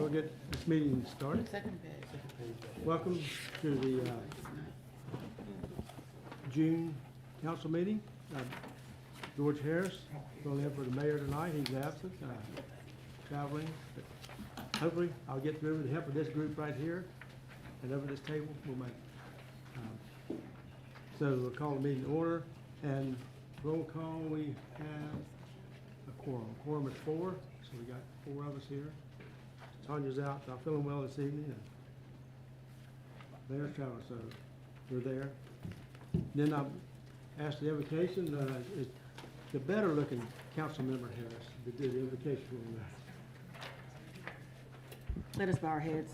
we'll get this meeting started. Second page. Welcome to the June council meeting. George Harris, filling in for the mayor tonight. He's absent, traveling. But hopefully, I'll get through with the help of this group right here and over this table. We'll make. So we'll call the meeting to order, and roll call. We have a quorum. Quorum is 4, so we got 4 of us here. Tanya's out, not feeling well this evening, and Mayor's traveling, so we're there. Then I asked the invocation. It's the better-looking council member Harris to do the invocation for me. Let us bow our heads.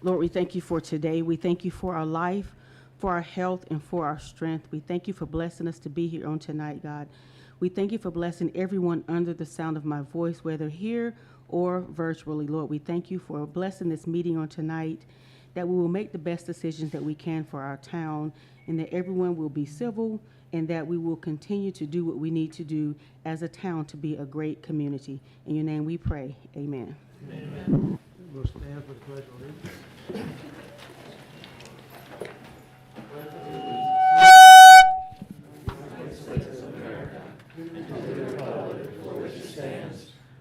Lord, we thank you for today. We thank you for our life, for our health, and for our strength. We thank you for blessing us to be here on tonight, God. We thank you for blessing everyone under the sound of my voice, whether here or virtually. Lord, we thank you for blessing this meeting on tonight, that we will make the best decisions that we can for our town, and that everyone will be civil, and that we will continue to do what we need to do as a town to be a great community. In your name we pray. Amen. Amen. We'll stand for the pledge of allegiance.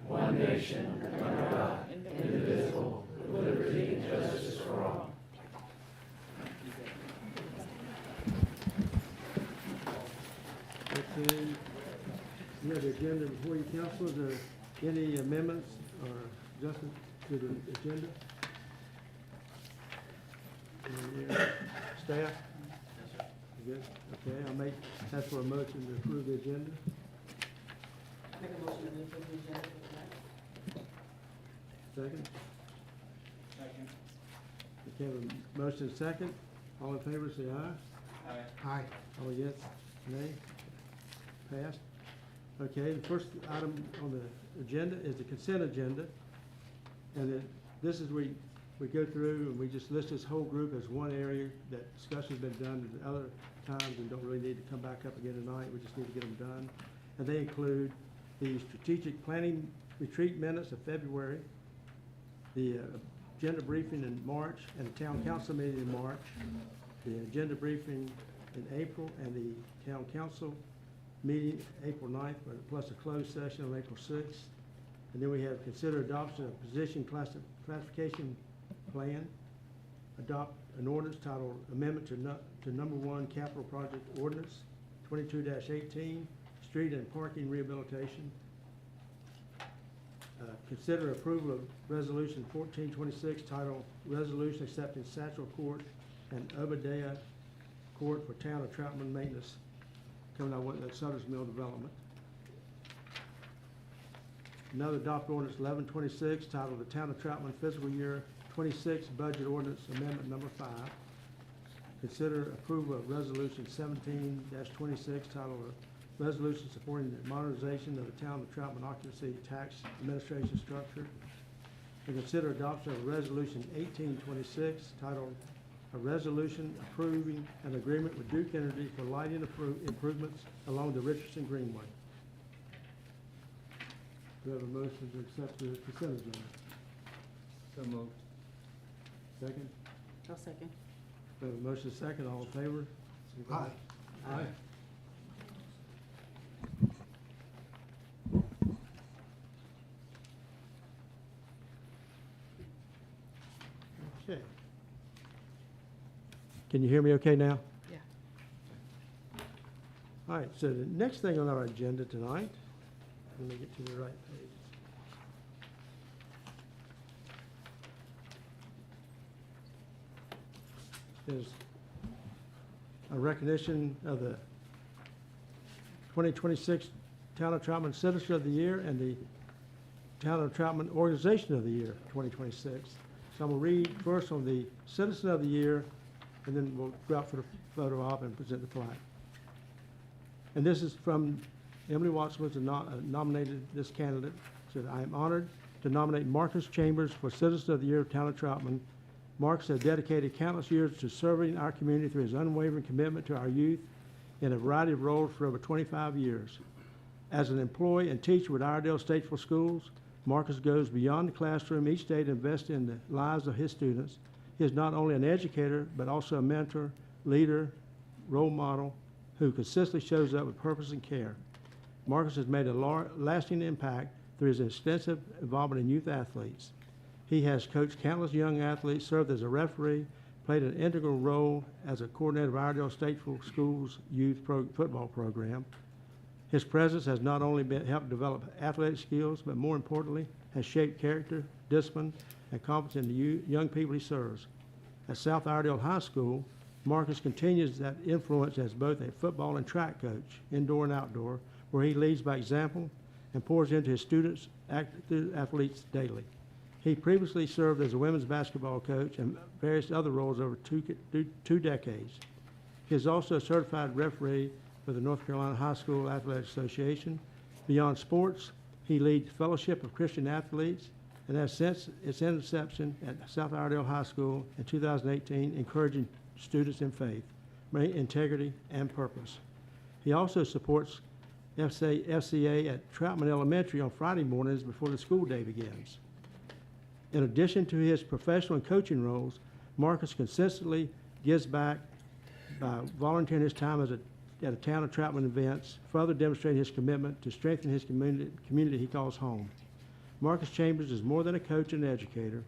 One nation, under God, indivisible, with liberty and justice for all. Okay. You have the agenda before you, council. Is there any amendments or adjustments to the agenda? Staff? You good? Okay, I'll ask for a motion to approve the agenda. Make a motion to approve the agenda. Second? Second. Okay, a motion second. All in favor, say aye. Aye. Aye. All against, nay. Passed. Okay, the first item on the agenda is the consent agenda. And this is we go through and we just list this whole group as one area that discussion's been done at other times and don't really need to come back up again tonight. We just need to get them done. And they include the strategic planning retreat minutes of February, the agenda briefing in March, and the town council meeting in March, the agenda briefing in April, and the town council meeting April 9th, plus a closed session on April 6th. And then we have consider adoption of position classification plan, adopt an ordinance titled Amendment to Number 1 Capital Project Ordinance 22-18, Street and Parking Rehabilitation. Consider approval of Resolution 1426 titled Resolution Accepting Satchel Court and Obadiah Court for Town of Troutman Maintenance, coming out with that Sutter's Mill development. Another adopt ordinance 1126 titled the Town of Troutman Fiscal Year 26 Budget Ordinance Amendment Number 5. Consider approval of Resolution 17-26 titled Resolution Supporting the Modernization of the Town of Troutman Occupancy Tax Administration Structure. And consider adoption of Resolution 1826 titled A Resolution Approving an Agreement with Duke Energy for Lighting Improvements along the Richardson Greenway. Do we have a motion to accept the consent agenda? So moved. Second? I'll second. We have a motion second. All in favor? Aye. Aye. Okay. Can you hear me okay now? Yeah. All right, so the next thing on our agenda tonight, let me get to the right page. Is a recognition of the 2026 Town of Troutman Citizen of the Year and the Town of Troutman Organization of the Year 2026. So I'm going to read first on the Citizen of the Year, and then we'll go out for the photo op and present the flag. And this is from Emily Watson, who nominated this candidate. Said, I am honored to nominate Marcus Chambers for Citizen of the Year of Town of Troutman. Marcus has dedicated countless years to serving our community through his unwavering commitment to our youth in a variety of roles for over 25 years. As an employee and teacher with Iredale Statesville Schools, Marcus goes beyond the classroom each day to invest in the lives of his students. He is not only an educator, but also a mentor, leader, role model, who consistently shows up with purpose and care. Marcus has made a lasting impact through his extensive involvement in youth athletes. He has coached countless young athletes, served as a referee, played an integral role as a coordinator of Iredell State Schools youth football program. His presence has not only helped develop athletic skills, but more importantly, has shaped character, discipline, and confidence in the young people he serves. At South Iredell High School, Marcus continues that influence as both a football and track coach, indoor and outdoor, where he leads by example and pours into his students, athletes daily. He previously served as a women's basketball coach and various other roles over two decades. He is also a certified referee for the North Carolina High School Athletic Association. Beyond sports, he leads Fellowship of Christian Athletes and has since its inception at South Iredell High School in 2018, encouraging students in faith, integrity, and purpose. He also supports FCA at Troutman Elementary on Friday mornings before the school day begins. In addition to his professional and coaching roles, Marcus consistently gives back by volunteering his time at a town of Troutman events, further demonstrating his commitment to strengthen his community he calls home. Marcus Chambers is more than a coach and educator.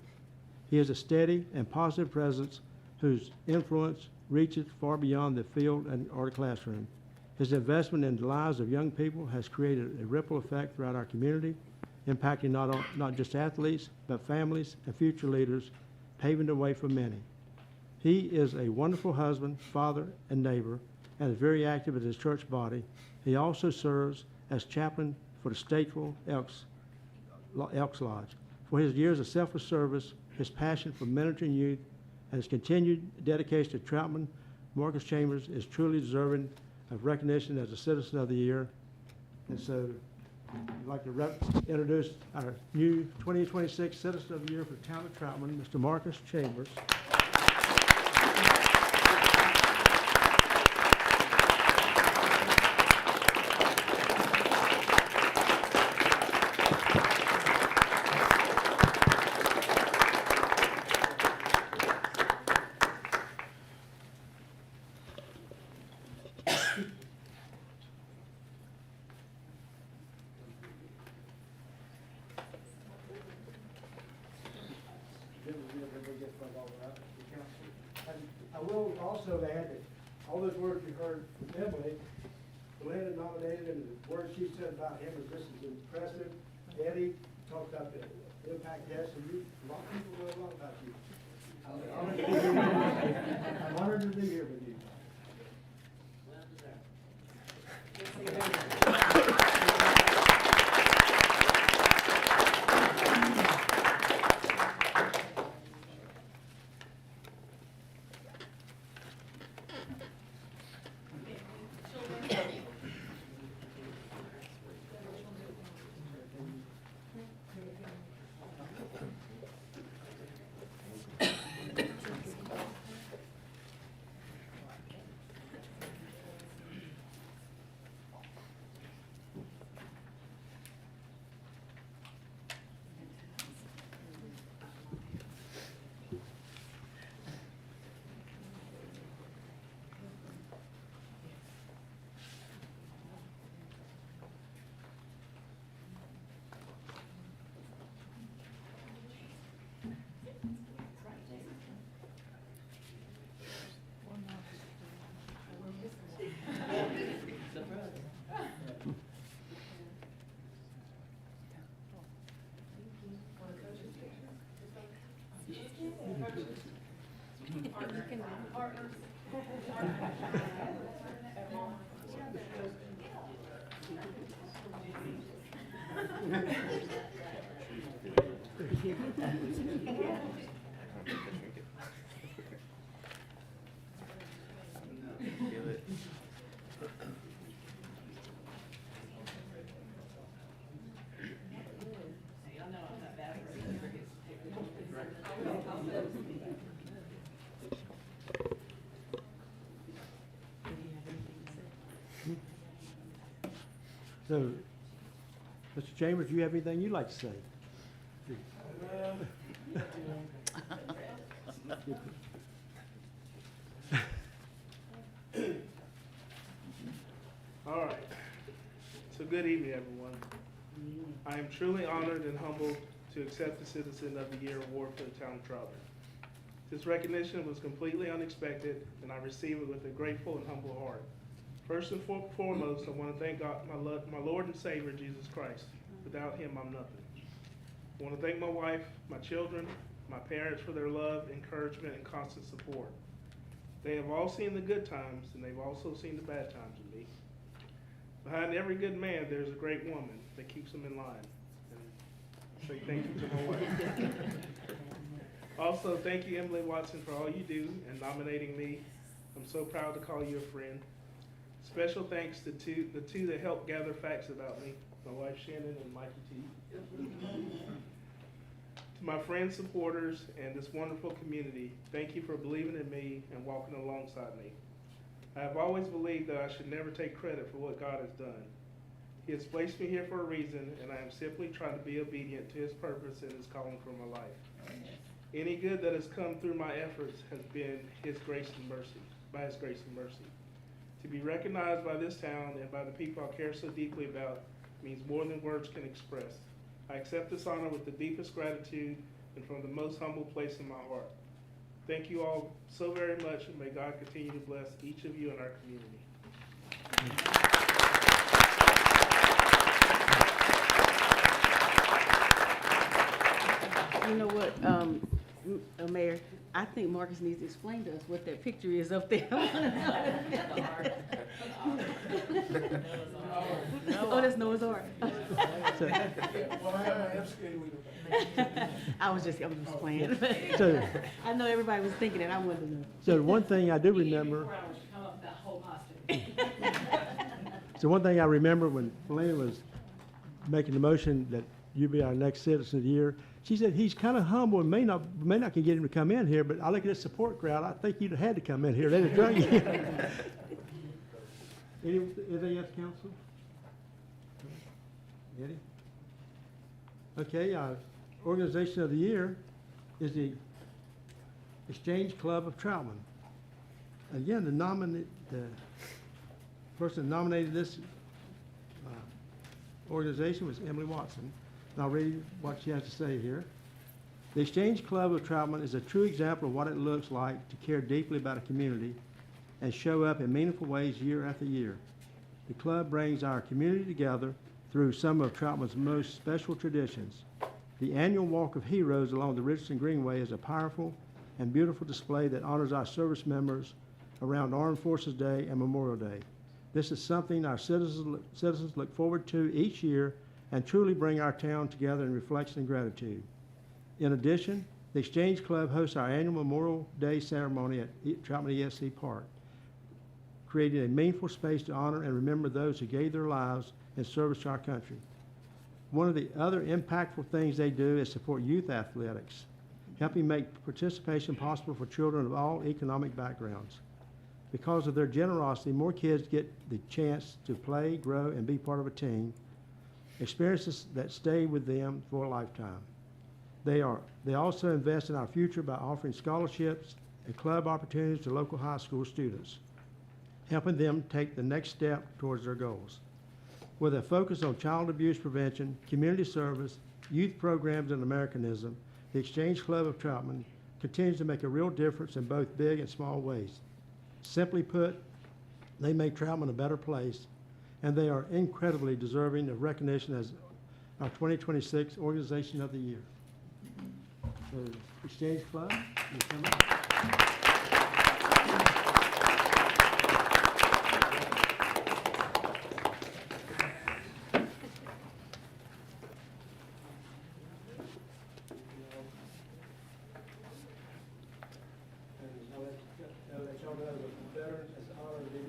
He is a steady and positive presence whose influence reaches far beyond the field or the classroom. His investment in the lives of young people has created a ripple effect throughout our community, impacting not just athletes, but families and future leaders, paving the way for many. He is a wonderful husband, father, and neighbor, and is very active in his church body. He also serves as chaplain for the Stateville Elks Lodge. For his years of selfless service, his passion for mentoring youth, and his continued dedication to Troutman, Marcus Chambers is truly deserving of recognition as a Citizen of the Year. And so I'd like to introduce our new 2026 Citizen of the Year for the town of Troutman, Mr. Marcus Chambers. I will also add that all those words you heard from Emily, Belinda nominated him, and the words she said about him is just as impressive. Eddie talked about the impact he has, and a lot of people know a lot about you. I'm honored to be here with you. So, Mr. Chambers, do you have anything you'd like to say? All right. So good evening, everyone. I am truly honored and humbled to accept the Citizen of the Year award for the town of Troutman. This recognition was completely unexpected, and I receive it with a grateful and humble heart. First and foremost, I want to thank God, my Lord and Savior, Jesus Christ. Without him, I'm nothing. I want to thank my wife, my children, my parents for their love, encouragement, and constant support. They have all seen the good times, and they've also seen the bad times in me. Behind every good man, there's a great woman that keeps him in line. And I say thank you to my wife. Also, thank you, Emily Watson, for all you do and nominating me. I'm so proud to call you a friend. Special thanks to the two that helped gather facts about me, my wife Shannon and Mikey T. To my friends, supporters, and this wonderful community, thank you for believing in me and walking alongside me. I have always believed that I should never take credit for what God has done. He has placed me here for a reason, and I am simply trying to be obedient to his purpose and his calling for my life. Any good that has come through my efforts has been his grace and mercy, by his grace and mercy. To be recognized by this town and by the people I care so deeply about means more than words can express. I accept this honor with the deepest gratitude and from the most humble place in my heart. Thank you all so very much, and may God continue to bless each of you in our community. You know what, Mayor, I think Marcus needs to explain to us what that picture is up there. Oh, that's Noah's Ark. I'm just playing. So, I know everybody was thinking it, I wanted to know. so one thing I do remember, so one thing I remember when Melina was making the motion that you be our next Citizen of the Year, she said he's kind of humble and may not can get him to come in here, but I look at this support crowd, I think you'd have had to come in here. They'd have drug you. Anything else, council? Eddie? Okay, our organization of the year is the Exchange Club of Troutman. Again, the person that nominated this organization was Emily Watson. And I'll read what she has to say here. The Exchange Club of Troutman is a true example of what it looks like to care deeply about a community and show up in meaningful ways year after year. The club brings our community together through some of Troutman's most special traditions. The annual Walk of Heroes along the Richardson Greenway is a powerful and beautiful display that honors our service members around Armed Forces Day and Memorial Day. This is something our citizens look forward to each year and truly bring our town together in reflection and gratitude. In addition, the Exchange Club hosts our annual Memorial Day ceremony at Troutman ESC Park, creating a meaningful space to honor and remember those who gave their lives in service to our country. One of the other impactful things they do is support youth athletics, helping make participation possible for children of all economic backgrounds. Because of their generosity, more kids get the chance to play, grow, and be part of a team, experiences that stay with them for a lifetime. They also invest in our future by offering scholarships and club opportunities to local high school students, helping them take the next step towards their goals. With a focus on child abuse prevention, community service, youth programs, and Americanism, the Exchange Club of Troutman continues to make a real difference in both big and small ways. Simply put, they make Troutman a better place, and they are incredibly deserving of recognition as our 2026 Organization of the Year. So, Exchange Club, you come up. I'll let y'all know the veterans as honor of the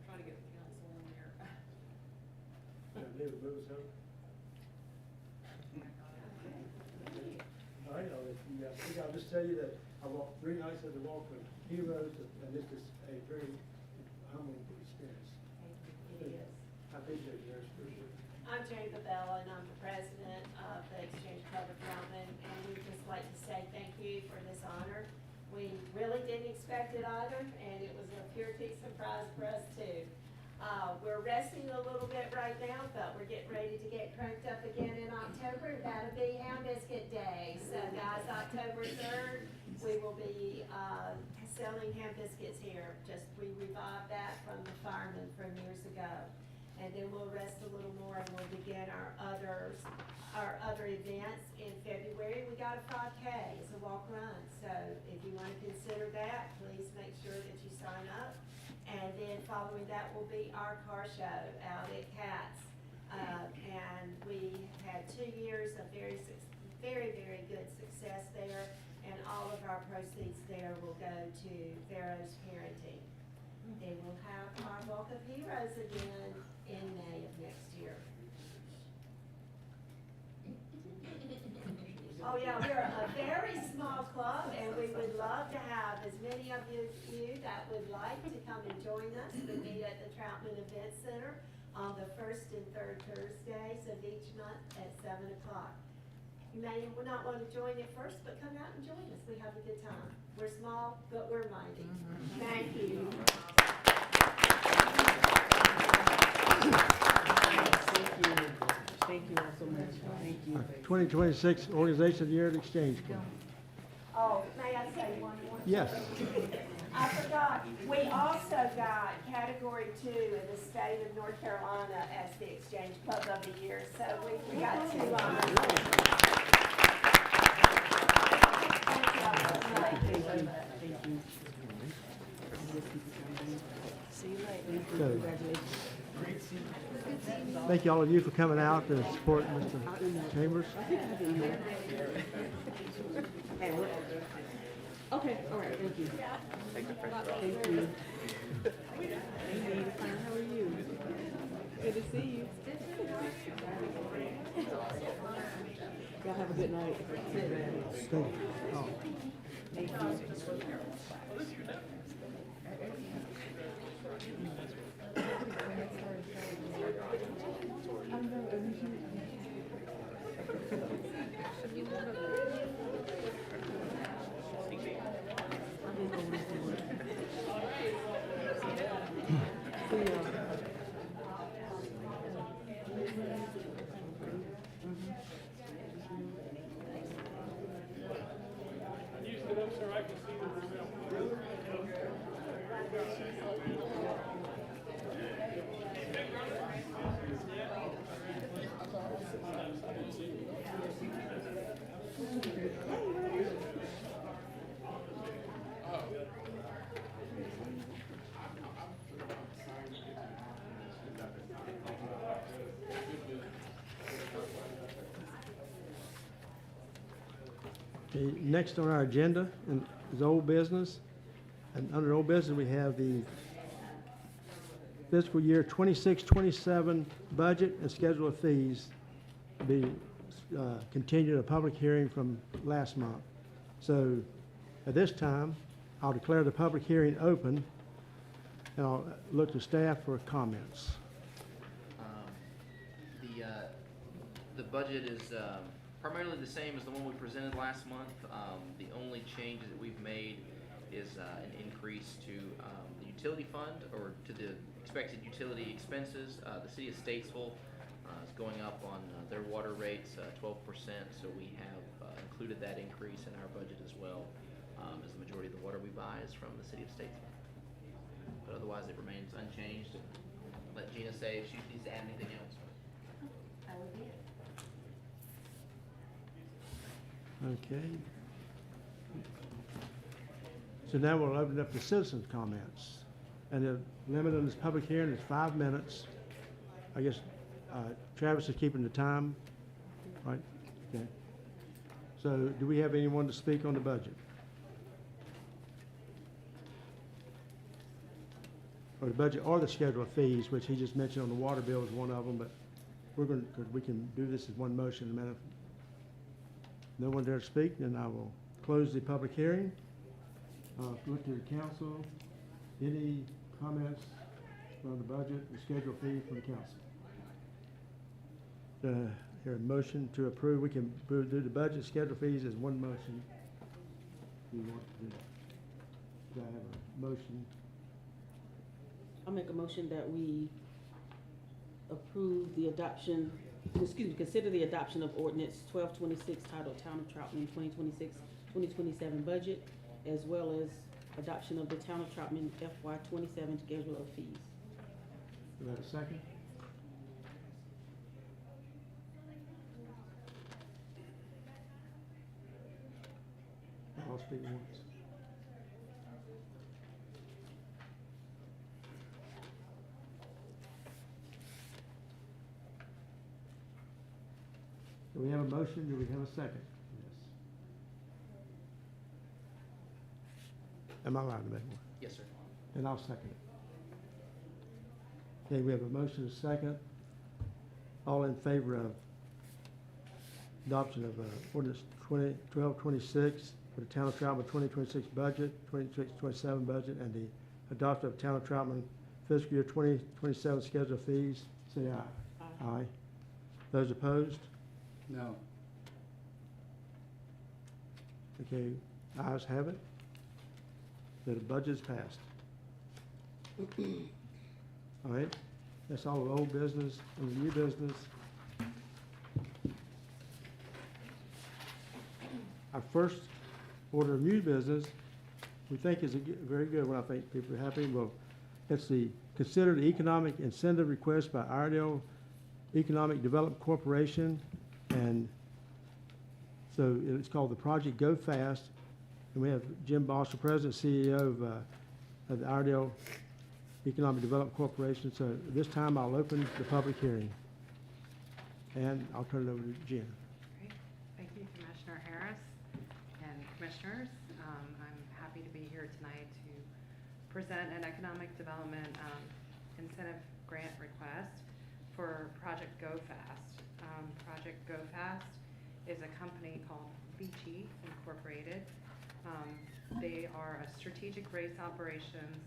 Try to get the council in there. David Lewis, I think I'll just tell you that I walked 3 nights of the Walk with Heroes, and this is a very humbling experience. It is. I appreciate it, Nurse, appreciate it. I'm Jane Babella, and I'm the president of the Exchange Club of Troutman, and we'd just like to say thank you for this honor. We really didn't expect it either, and it was a pure surprise for us too. We're resting a little bit right now, but we're getting ready to get cranked up again in October. That'll be Ham Biscuit Day. So guys, October 3rd, we will be selling ham biscuits here. We revived that from the firemen from years ago. And then we'll rest a little more and we'll begin our other events in February. We got a 5K, it's a walk run. So if you want to consider that, please make sure that you sign up. And then following that will be our car show out at Katz. And we had 2 years of very, very good success there. And all of our proceeds there will go to Pharaoh's Parenting. Then we'll have our Walk of Heroes again in May of next year. Oh yeah, we're a very small club, and we would love to have as many of you that would like to come and join us. We meet at the Troutman Event Center on the 1st and 3rd Thursdays of each month at 7 o'clock. You may not want to join at first, but come out and join us. We have a good time. We're small, but we're mighty. Thank you. Thank you all so much. Thank you. 2026 Organization of the Year at Exchange Club. Oh, may I say one more? Yes. I forgot, we also got category 2 in the state of North Carolina as the Exchange Club of the Year, so we got 2 honors. Thank you. See you later. So, Congratulations. thank you all of you for coming out to support Mr. Chambers. Okay, all right, thank you. Thank you. Amy, how are you? Good to see you. Y'all have a good night. Thank you. Oh. Thank you. Okay, next on our agenda is old business. And under old business, we have the fiscal year 26-27 budget and schedule of fees to be continued a public hearing from last month. So at this time, I'll declare the public hearing open, and I'll look to staff for comments. The budget is primarily the same as the one we presented last month. The only changes that we've made is an increase to the utility fund, or to the expected utility expenses. The city of Statesville is going up on their water rates 12%, so we have included that increase in our budget as well, as the majority of the water we buy is from the city of Statesville. But otherwise, it remains unchanged. Let Gina say if she needs to add anything else. That would be it. Okay. So now we'll open up to citizens' comments. And the limit on this public hearing is 5 minutes. I guess Travis is keeping the time, right? Okay. So do we have anyone to speak on the budget? Or the budget or the schedule of fees, which he just mentioned on the water bill is one of them, but we can do this as one motion in a minute. No one there to speak, then I will close the public hearing. Look to the council. Any comments on the budget and schedule fee from the council? Here, a motion to approve. We can do the budget schedule fees as one motion. You want to do? Do I have a motion? I'll make a motion that we approve the adoption, consider the adoption of ordinance 1226 titled Town of Troutman 2026-2027 budget, as well as adoption of the Town of Troutman FY 27 schedule of fees. Do I have a second? I'll speak once. Do we have a motion? Do we have a second? Yes. Am I allowed to make one? Yes, sir. And I'll second it. Okay, we have a motion, a second. All in favor of adoption of ordinance 1226 for the Town of Troutman 2026 budget, 2026-27 budget, and the adoption of Town of Troutman fiscal year 2027 schedule of fees, say aye. Aye. Those opposed? No. Okay, ayes have it. The budget is passed. All right, that's all the old business and the new business. Our first order of new business, we think is a very good one. I think people are happy. Well, it's the consider the economic incentive request by Iredell Economic Development Corporation. And so it's called the Project Go Fast. And we have Jim Boss, the President, CEO of the Iredell Economic Development Corporation. So this time I'll open the public hearing. And I'll turn it over to Jen. Great. Thank you, Commissioner Harris and Commissioners. I'm happy to be here tonight to present an economic development incentive grant request for Project Go Fast. Project Go Fast is a company called Beachy Incorporated. They are a strategic race operations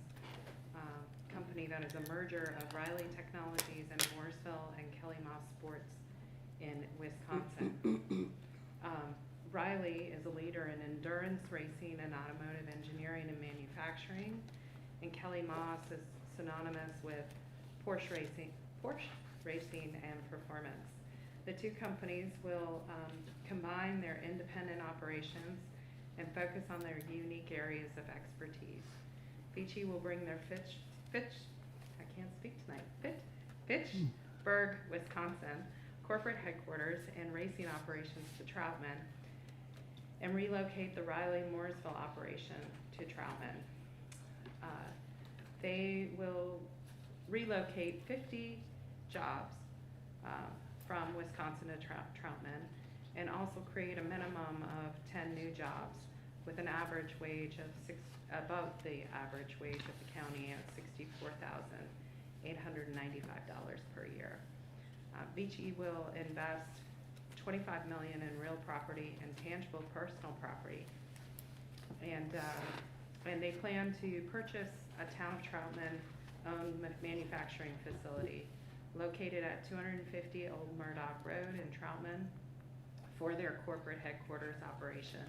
company that is a merger of Riley Technologies and Mooresville and Kelly Moss Sports in Wisconsin. Riley is a leader in endurance racing and automotive engineering and manufacturing, and Kelly Moss is synonymous with Porsche racing and performance. The two companies will combine their independent operations and focus on their unique areas of expertise. Beachy will bring their Fitchburg, Wisconsin corporate headquarters and racing operations to Troutman and relocate the Riley Mooresville operation to Troutman. They will relocate 50 jobs from Wisconsin to Troutman and also create a minimum of 10 new jobs with an average wage of above the average wage of the county at $64,895 per year. Beachy will invest $25 million in real property and tangible personal property, and they plan to purchase a Town of Troutman owned manufacturing facility located at 250 Old Murdoch Road in Troutman for their corporate headquarters operation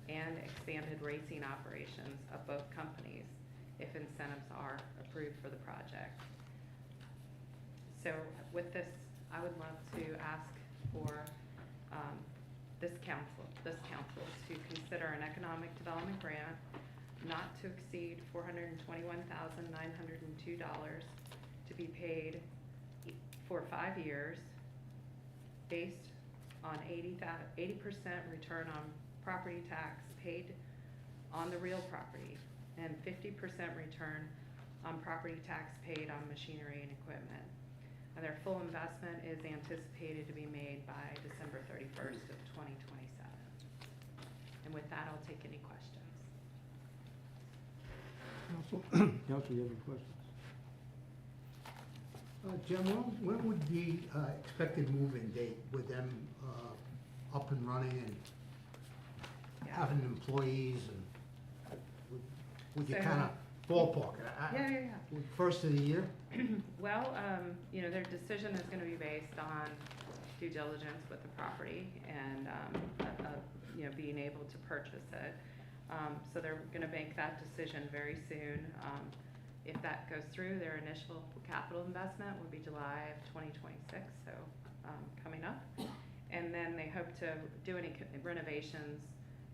and expanded racing operations of both companies if incentives are approved for the project. So with this, I would love to ask for this council to consider an economic development grant not to exceed $421,902 to be paid for 5 years based on 80% return on property tax paid on the real property and 50% return on property tax paid on machinery and equipment. And their full investment is anticipated to be made by December 31st of 2027. And with that, I'll take any questions. Council, you have any questions? Jim, when would be expected move-in date with them up and running and? Yeah, having employees and would you So- kind of ballpark it? Yeah. First of the year? Well, their decision is gonna be based on due diligence with the property and, being able to purchase it. So they're gonna make that decision very soon. If that goes through, their initial capital investment would be July of 2026, so, coming up. And then they hope to do any renovations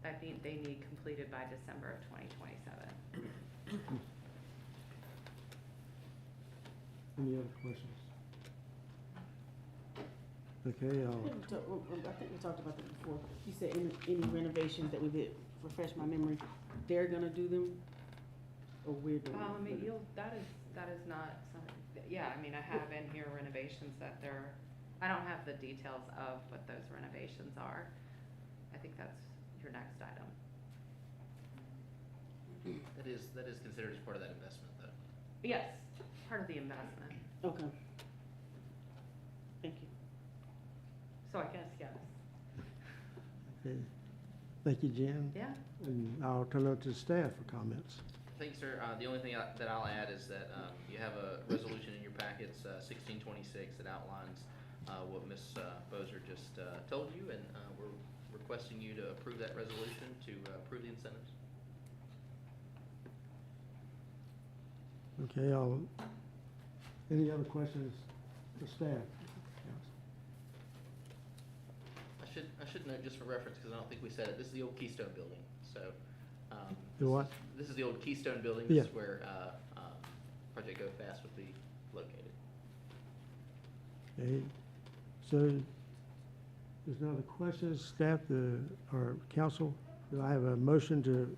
that they need completed by December of 2027. Any other questions? Okay, I think we talked about that before. You said any renovations that we did, refresh my memory, they're gonna do them? Or we're doing them? That is not something, yeah, I mean, I have in here renovations that I don't have the details of what those renovations are. I think that's your next item. That is considered as part of that investment, though. Yes, part of the investment. Okay. Thank you. So I guess, yes. okay. Thank you, Jen. Yeah. And I'll turn it over to the staff for comments. Thanks, sir. The only thing that I'll add is that you have a resolution in your packets, 1626, that outlines what Ms. Bozer just told you, and we're requesting you to approve that resolution to approve the incentives. Okay, any other questions for staff? I should note, just for reference, because I don't think we said it, this is the old Keystone building, so. The what? This is the old Keystone building. Yeah. This is where Project Go Fast would be located. Okay, so there's no other questions, staff, or council? Do I have a motion to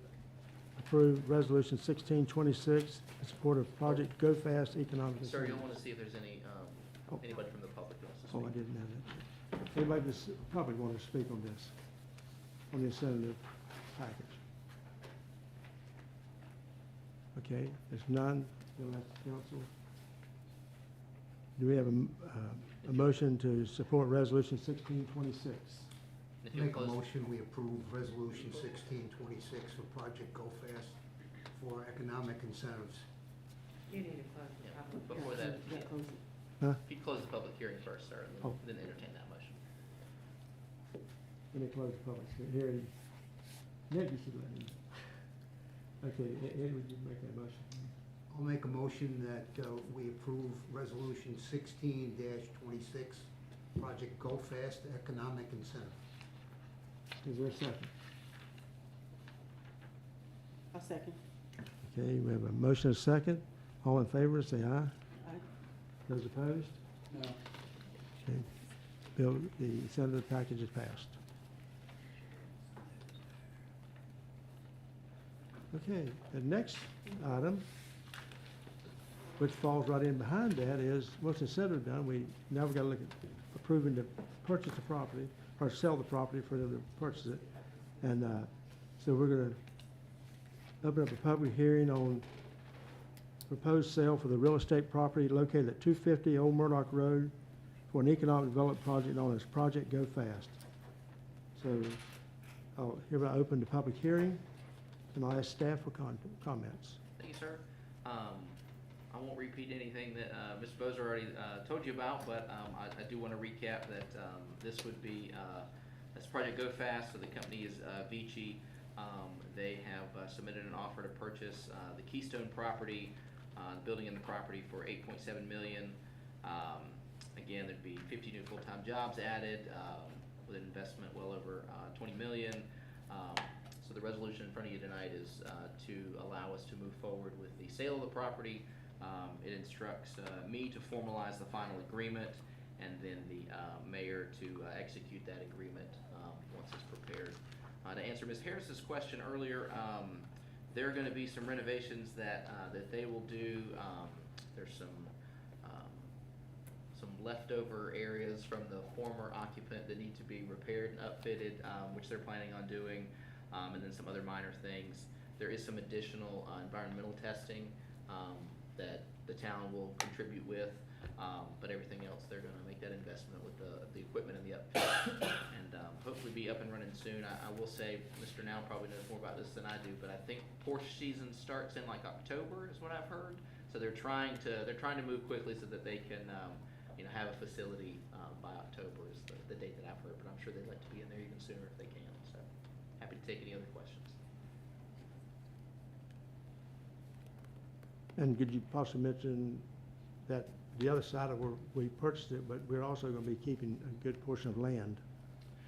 approve Resolution 1626 in support of Project Go Fast Economic Sir, Incentives? you'll want to see if there's anybody from the public who wants to speak. Oh, I didn't know that. Anybody probably want to speak on this, on the incentive package? Okay, there's none. You'll ask the council. Do we have a motion to support Resolution 1626? If you'll Make a close- motion, we approve Resolution 1626 for Project Go Fast for economic incentives. You need to close the Yeah, public. before that, Yeah, close it. if you close the public hearing first, sir, and Oh. then entertain that motion. Let me close the public hearing. Nick, you should let me know. Okay, Ed, would you make that motion? I'll make a motion that we approve Resolution 16-26, Project Go Fast Economic Incentive. Is there a second? I'll second. Okay, we have a motion and a second. All in favor, say aye. Aye. Those opposed? No. Okay. Bill, the incentive package is passed. Okay, the next item, which falls right in behind that, is once the incentive is done, now we've got to look at approving to purchase the property or sell the property for them to purchase it. And so we're going to open up a public hearing on proposed sale for the real estate property located at 250 Old Murdoch Road for an economic development project known as Project Go Fast. So I'll hereby open the public hearing, and I'll ask staff for comments. Thank you, sir. I won't repeat anything that Ms. Bozer already told you about, but I do want to recap that this would be, this Project Go Fast, so the company is Vici. They have submitted an offer to purchase the Keystone property, the building and the property for $8.7 million. Again, there'd be 50 new full-time jobs added with an investment well over $20 million. So the resolution in front of you tonight is to allow us to move forward with the sale of the property. It instructs me to formalize the final agreement, and then the mayor to execute that agreement once it's prepared. To answer Ms. Harris's question earlier, there are going to be some renovations that they will do. There's some leftover areas from the former occupant that need to be repaired and upfitted, which they're planning on doing, and then some other minor things. There is some additional environmental testing that the town will contribute with. But everything else, they're gonna make that investment with the equipment and the upfit, and hopefully be up and running soon. I will say, Mr. Now probably knows more about this than I do, but I think Porsche season starts in like October is what I've heard. So they're trying to move quickly so that they can have a facility by October is the date that I've heard. But I'm sure they'd like to be in there even sooner if they can. So happy to take any other questions. And could you possibly mention that the other side of where we purchased it, but we're also gonna be keeping a good portion of land?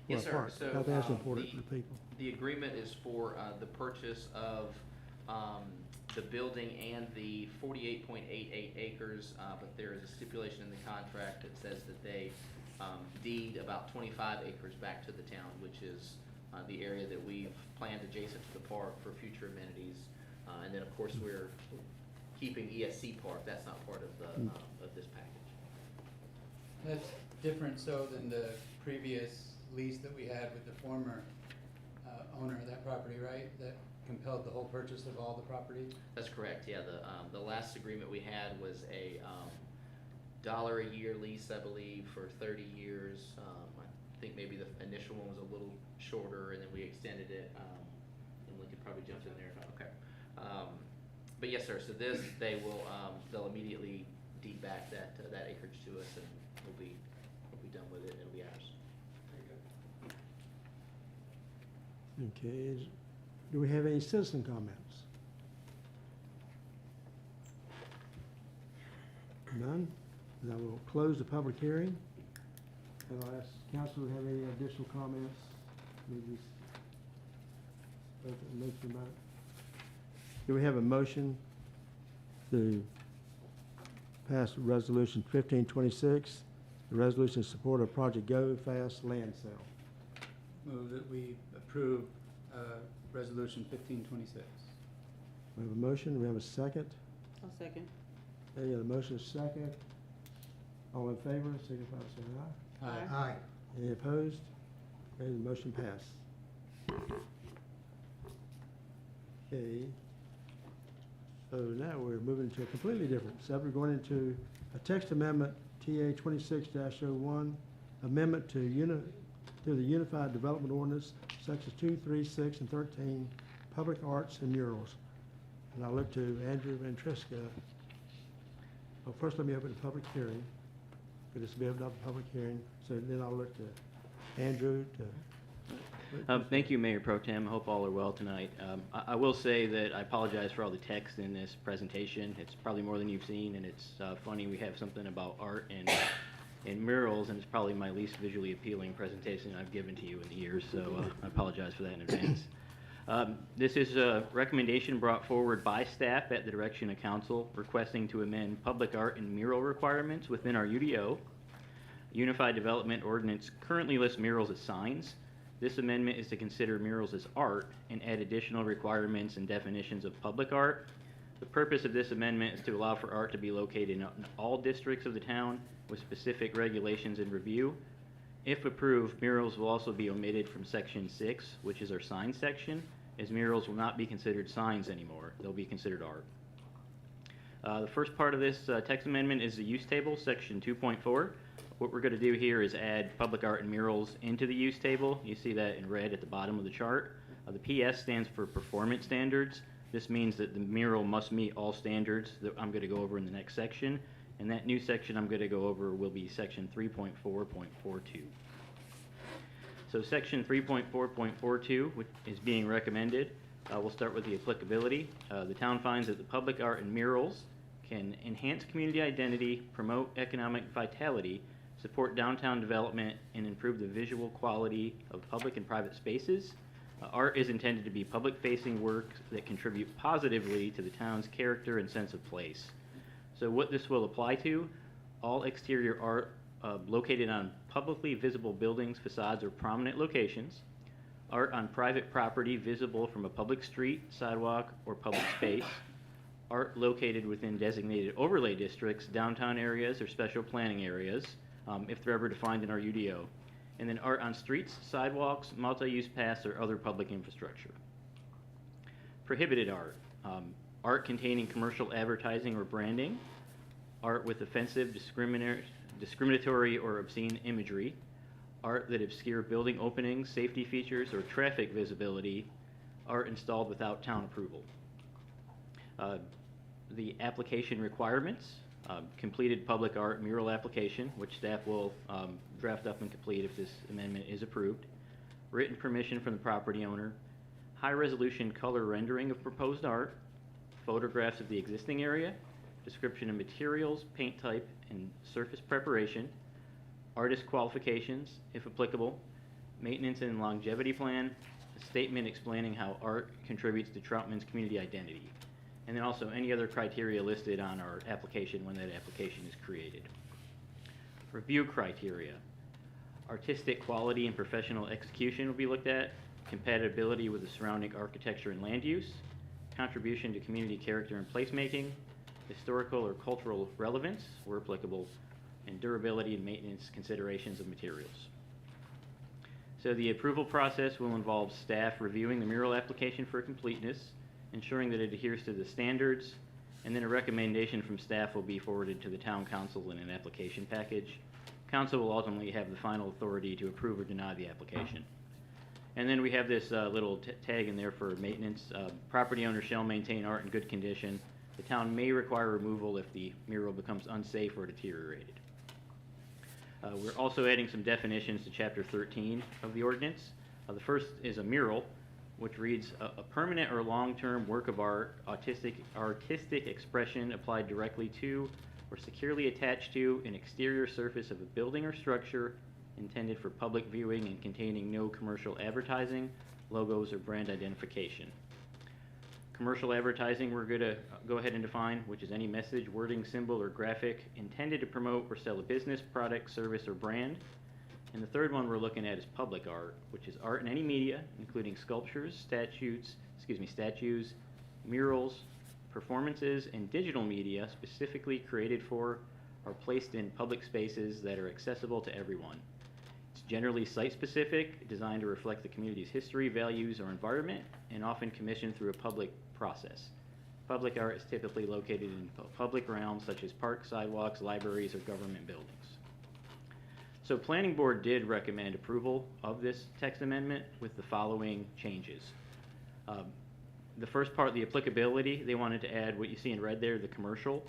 for Yes, a sir. park. So, I think that's important to people. The agreement is for the purchase of the building and the 48.88 acres, but there is a stipulation in the contract that says that they deed about 25 acres back to the town, which is the area that we've planned adjacent to the park for future amenities. And then, of course, we're keeping ESC Park. That's not part of the of this package. That's different so than the previous lease that we had with the former owner of that property, right? That compelled the whole purchase of all the property? That's correct, yeah. The last agreement we had was a $1 a year lease, I believe, for 30 years. I think maybe the initial one was a little shorter, and then we extended it, and Lincoln probably jumped in there. Okay. But yes, sir, so this, they'll immediately deed back that acreage to us, and we'll be done with it, and it'll be ours. Okay, do we have any citizen comments? None? Then I will close the public hearing. And I'll ask council to have any additional comments. Maybe mention about it. Do we have a motion to pass resolution 1526, the resolution in support of Project Go Fast land sale? Move that we approve resolution 1526. We have a motion, we have a second. I'll second. Okay, a motion is second. All in favor, signify by saying aye. Aye. Any opposed? Okay, the motion passed. Okay. So now we're moving to a completely different subject. We're going into a text amendment, TA 26-01, amendment to the Unified Development Ordinance, sections 2, 3, 6, and 13, public arts and murals. And I'll look to Andrew Van Triska. Well, first let me open the public hearing. This will be opened up a public hearing, so then I'll look to Andrew to. Thank you, Mayor Pro Tem. I hope all are well tonight. I will say that I apologize for all the text in this presentation. It's probably more than you've seen, and it's funny we have something about art and murals, and it's probably my least visually appealing presentation I've given to you in the years, so I apologize for that in advance. This is a recommendation brought forward by staff at the direction of council requesting to amend public art and mural requirements within our UDO. Unified Development Ordinance currently lists murals as signs. This amendment is to consider murals as art and add additional requirements and definitions of public art. The purpose of this amendment is to allow for art to be located in all districts of the town with specific regulations in review. If approved, murals will also be omitted from Section 6, which is our sign section, as murals will not be considered signs anymore. They'll be considered art. The first part of this text amendment is the use table, Section 2.4. What we're going to do here is add public art and murals into the use table. You see that in red at the bottom of the chart. The PS stands for performance standards. This means that the mural must meet all standards that I'm going to go over in the next section. And that new section I'm going to go over will be Section 3.4.42. So Section 3.4.42, which is being recommended, we'll start with the applicability. The town finds that the public art and murals can enhance community identity, promote economic vitality, support downtown development, and improve the visual quality of public and private spaces. Art is intended to be public-facing works that contribute positively to the town's character and sense of place. So what this will apply to, all exterior art located on publicly visible buildings, facades, or prominent locations, art on private property visible from a public street, sidewalk, or public space, art located within designated overlay districts, downtown areas, or special planning areas, if they're ever defined in our UDO, and then art on streets, sidewalks, multi-use paths, or other public infrastructure. Prohibited art, art containing commercial advertising or branding, art with offensive, discriminatory, or obscene imagery, art that obscure building openings, safety features, or traffic visibility, art installed without town approval. The application requirements, completed public art mural application, which staff will draft up and complete if this amendment is approved, written permission from the property owner, high-resolution color rendering of proposed art, photographs of the existing area, description of materials, paint type, and surface preparation, artist qualifications, if applicable, maintenance and longevity plan, a statement explaining how art contributes to Troutman's community identity, and then also any other criteria listed on our application when that application is created. Review criteria. Artistic quality and professional execution will be looked at, compatibility with the surrounding architecture and land use, contribution to community character and placemaking, historical or cultural relevance, where applicable, and durability and maintenance considerations of materials. So the approval process will involve staff reviewing the mural application for completeness, ensuring that it adheres to the standards, and then a recommendation from staff will be forwarded to the town council in an application package. Council will ultimately have the final authority to approve or deny the application. And then we have this little tag in there for maintenance. Property owner shall maintain art in good condition. The town may require removal if the mural becomes unsafe or deteriorated. We're also adding some definitions to Chapter 13 of the ordinance. The first is a mural, which reads, a permanent or long-term work of art, artistic expression applied directly to or securely attached to an exterior surface of a building or structure intended for public viewing and containing no commercial advertising, logos, or brand identification. Commercial advertising we're going to go ahead and define, which is any message, wording, symbol, or graphic intended to promote or sell a business, product, service, or brand. And the third one we're looking at is public art, which is art in any media, including sculptures, statues, murals, performances, and digital media specifically created for or placed in public spaces that are accessible to everyone. It's generally site-specific, designed to reflect the community's history, values, or environment, and often commissioned through a public process. Public art is typically located in public realms such as parks, sidewalks, libraries, or government buildings. So Planning Board did recommend approval of this text amendment with the following changes. The first part, the applicability, they wanted to add what you see in red there, the commercial.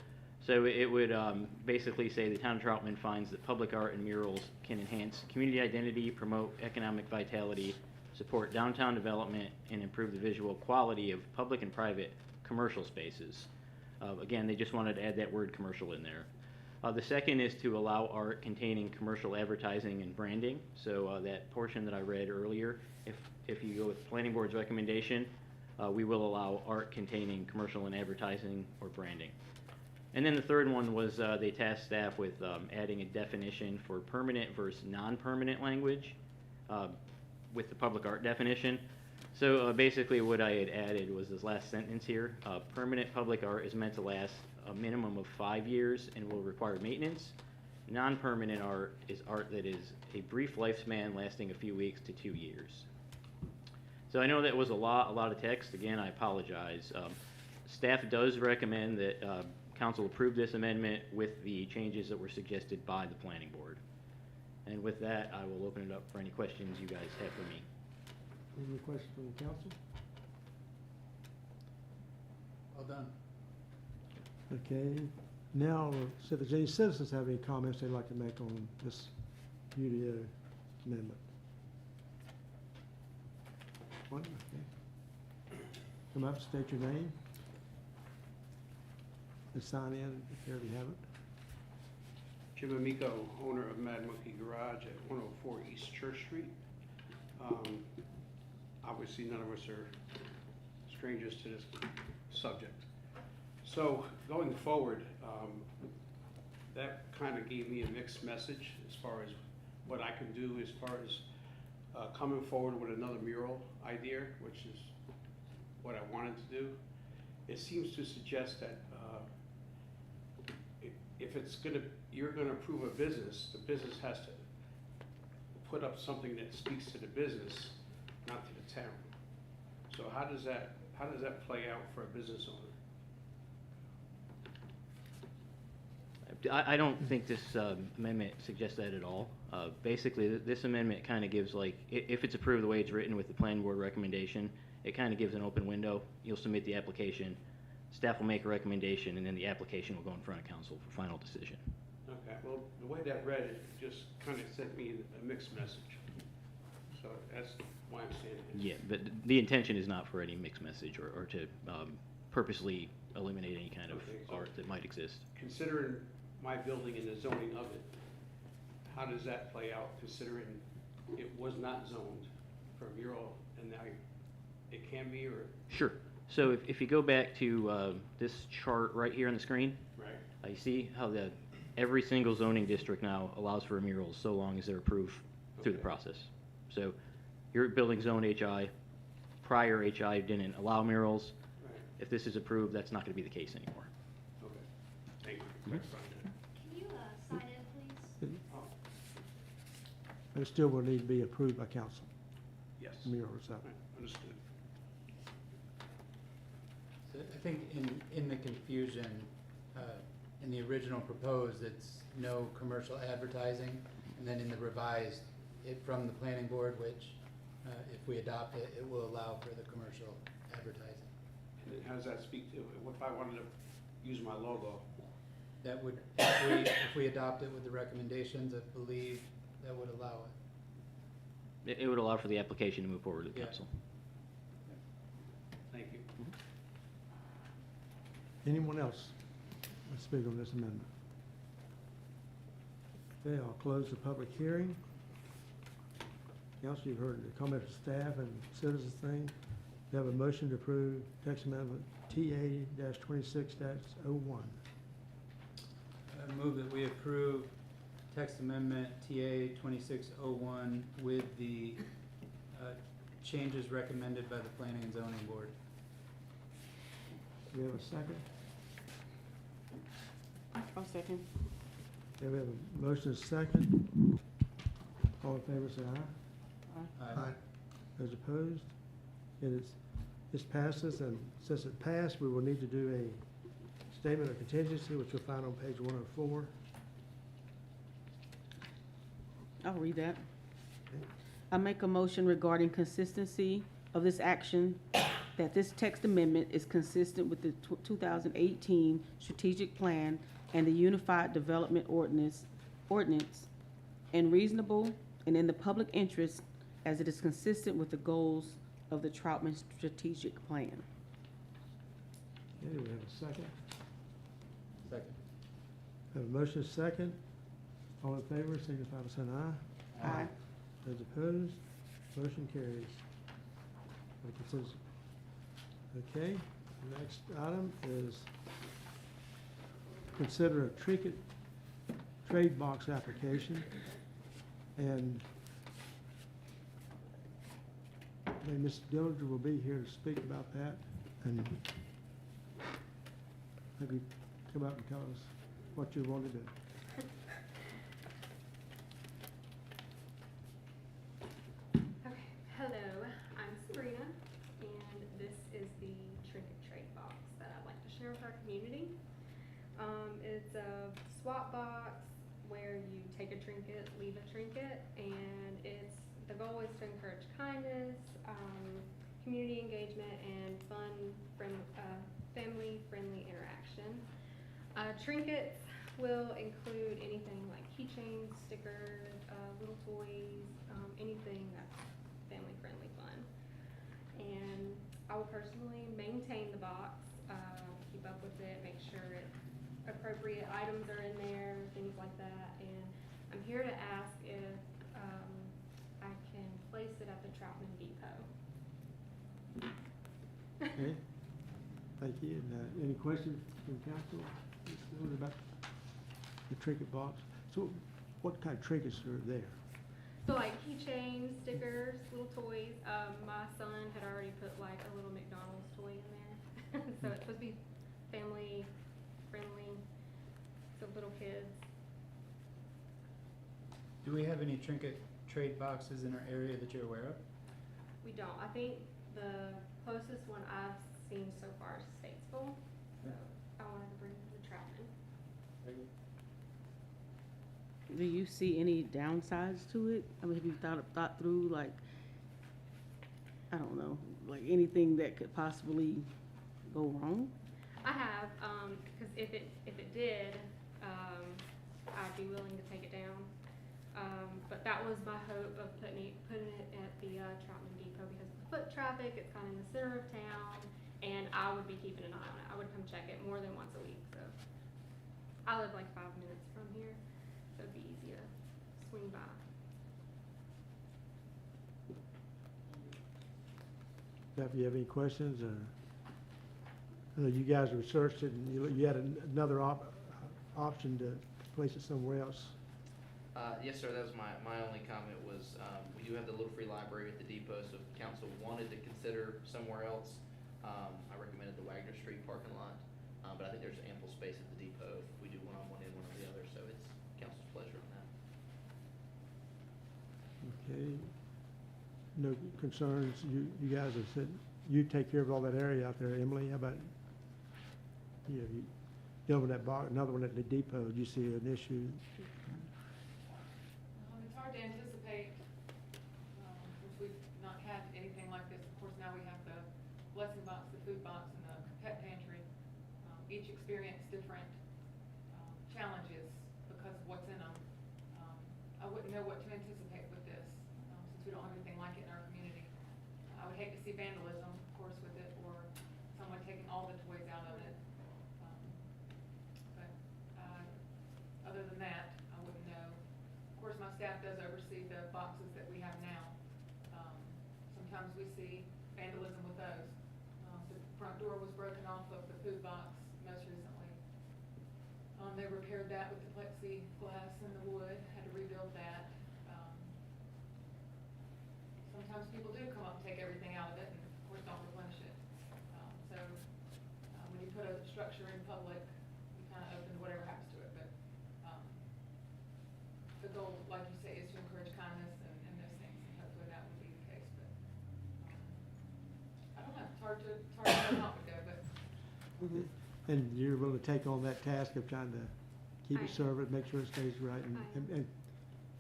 So it would basically say the town of Troutman finds that public art and murals can enhance community identity, promote economic vitality, support downtown development, and improve the visual quality of public and private commercial spaces. Again, they just wanted to add that word commercial in there. The second is to allow art containing commercial advertising and branding. So that portion that I read earlier, if you go with Planning Board's recommendation, we will allow art containing commercial and advertising or branding. And then the third one was they tasked staff with adding a definition for permanent versus non-permanent language with the public art definition. So basically what I had added was this last sentence here. Permanent public art is meant to last a minimum of 5 years and will require maintenance. Non-permanent art is art that is a brief lifespan lasting a few weeks to 2 years. So I know that was a lot of text. Again, I apologize. Staff does recommend that council approve this amendment with the changes that were suggested by the planning board. And with that, I will open it up for any questions you guys have for me. Any questions from the council? Well done. Okay, now, so if there's any citizens have any comments they'd like to make on this UDO amendment? One, okay. Come up, state your name. And sign in if you already haven't. Jim Amico, owner of Mad Monkey Garage at 104 East Church Street. Obviously, none of us are strangers to this subject. So going forward, that kind of gave me a mixed message as far as what I can do as far as coming forward with another mural idea, which is what I wanted to do. It seems to suggest that if you're gonna approve a business, the business has to put up something that speaks to the business, not to the town. So how does that play out for a business owner? I don't think this amendment suggests that at all. Basically, this amendment kind of gives like, if it's approved the way it's written with the planning board recommendation, it kind of gives an open window. You'll submit the application, staff will make a recommendation, and then the application will go in front of council for final decision. Okay, well, the way that read, it just kind of sent me a mixed message. So that's why I'm saying it. Yeah, but the intention is not for any mixed message or to purposely eliminate any kind of Okay, so- art that might exist. Considering my building and the zoning of it, how does that play out, considering it was not zoned for a mural and now it can be, or? Sure. So if you go back to this chart right here on the screen, Right. you see how every single zoning district now allows for murals so long as they're approved through the Okay. process. So your building zone HI, prior HI didn't allow murals. Right, If this is approved, that's not going to be the case anymore. okay. Thank you for clarifying that. Can you sign in, please? Oh, But it still will need to be approved by council, yes. murals up. Right, understood. So I think in the confusion, in the original proposed, it's no commercial advertising, and then in the revised, it from the planning board, which, if we adopt it, it will allow for the commercial advertising. And then how does that speak to, what if I wanted to use my logo? That would, if we adopt it with the recommendations, I believe that would allow it. It would allow for the application to move forward to the Yeah. council. Thank you. Anyone else want to speak on this amendment? Okay, I'll close the public hearing. Council, you've heard the comments of staff and citizens thing. We have a motion to approve text amendment TA-26-01. I move that we approve text amendment TA 2601 with the changes recommended by the Planning and Zoning Board. Do we have a second? I'll second. Okay, we have a motion and second. All in favor, say aye. Aye. Those opposed? This passes, and since it passed, we will need to do a statement of contingency, which you'll find on page 104. I'll read that. I make a motion regarding consistency of this action, that this text amendment is consistent with the 2018 strategic plan and the Unified Development Ordinance, and reasonable and in the public interest as it is consistent with the goals of the Troutman strategic plan. Okay, do we have a second? Second. Have a motion and second. All in favor, signify by saying aye. Aye. Those opposed, motion carries. On consensus. Okay, next item is consider a trinket trade box application. And maybe Mr. Dillinger will be here to speak about that, and maybe come up and tell us what you want to do. Okay, hello, I'm Sabrina, and this is the trinket trade box that I'd like to share with our community. It's a swap box where you take a trinket, leave a trinket, and the goal is to encourage kindness, community engagement, and family-friendly interaction. Trinkets will include anything like keychains, stickers, little toys, anything that's family-friendly fun. And I will personally maintain the box, keep up with it, make sure appropriate items are in there, things like that. And I'm here to ask if I can place it at the Troutman Depot. Okay, thank you. And, any questions from council? About the trinket box? So what kind of trinkets are there? So like keychains, stickers, little toys. My son had already put like a little McDonald's toy in there. So it's supposed to be family friendly, so little kids. Do we have any trinket trade boxes in our area that you're aware of? We don't. I think the closest one I've seen so far is Statesville. So I wanted to bring it to the Troutman. Do you see any downsides to it? I mean, have you thought through, like, I don't know, like anything that could possibly go wrong? I have, because if it did, I'd be willing to take it down. But that was my hope of putting it at the Troutman Depot because of the foot traffic. It's kind of in the center of town, and I would be keeping an eye on it. I would come check it more than once a week. So I live like 5 minutes from here, so it'd be easy to swing by. Jeff, you have any questions, or? I know you guys researched it, and you had another option to place it somewhere else. Yes, sir, that was my only comment was, we do have the Little Free Library at the depot, so if the council wanted to consider somewhere else, I recommended the Wagner Street parking lot. But I think there's ample space at the depot if we do one on one end, one on the other, so it's council's pleasure on that. Okay. No concerns, you guys have said, you take care of all that area out there, Emily, how about, you deal with that another one at the depot, do you see an issue? It's hard to anticipate, since we've not had anything like this. Of course, now we have the blessing box, the food box, and the pet pantry. Each experience different challenges because of what's in them. I wouldn't know what to anticipate with this, since we don't have anything like it in our community. I would hate to see vandalism, of course, with it, or someone taking all the toys out of it. But other than that, I wouldn't know. Of course, my staff does oversee the boxes that we have now. Sometimes we see vandalism with those. The front door was broken off of the food box most recently. They repaired that with the plexiglass and the wood, had to rebuild that. Sometimes people do come up and take everything out of it and of course don't replenish it. When you put a structure in public, you kind of open to whatever happens to it. But the goal, like you say, is to encourage kindness and those things, and hopefully that will be the case. But I don't know, it's hard to know how it would go, but. Mm-hmm. And you're willing to take on that task of trying to keep it I am. served, make sure it stays right, and